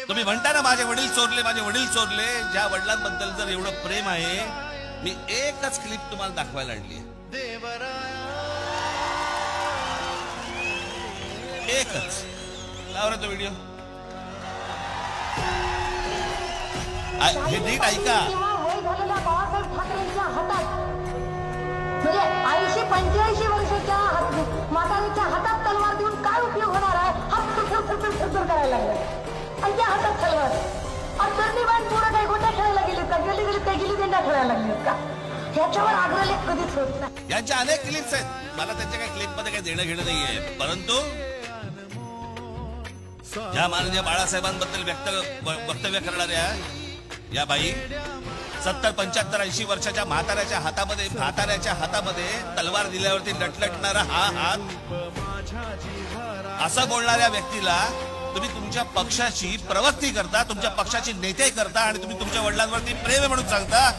तुम्ही म्हणता ना माझे वडील चोरले, माझे वडील चोरले. ज्या वडिलांबद्दल जर एवढं प्रेम आहे, मी एकच क्लिप तुम्हाला दाखवायला आणली आहे. एकच. लावा तो व्हिडिओ. हे नीट ऐका. बाळासाहेब ठाकरेंच्या हातात म्हणजे 80-85 वर्षाच्या म्हातारीच्या हातात तलवार देऊन काय उपयोग होणार आहे? हात सुर करायला लागले आणि त्या हातात तलवार. आणि बाण पुढे काही गोट्या खेळायला गेले का? गेली काही गिली दंडा खेळायला लागलेत का? ह्याच्यावर आग्रह कधीच होत नाही. यांच्या अनेक क्लिप्स आहेत. मला त्यांच्या काही क्लिप मध्ये काही देणं घेणं नाहीये, परंतु ज्या माननीय बाळासाहेबांबद्दल वक्तव्य करणाऱ्या या बाई 70-75-80 वर्षाच्या म्हाताऱ्याच्या हातामध्ये तलवार दिल्यावरती लटलटणारा हा हात, असं बोलणाऱ्या व्यक्तीला तुम्ही तुमच्या पक्षाची प्रवक्ती करता, तुमच्या पक्षाची नेते करता आणि तुम्ही तुमच्या वडिलांवरती प्रेम म्हणून सांगता.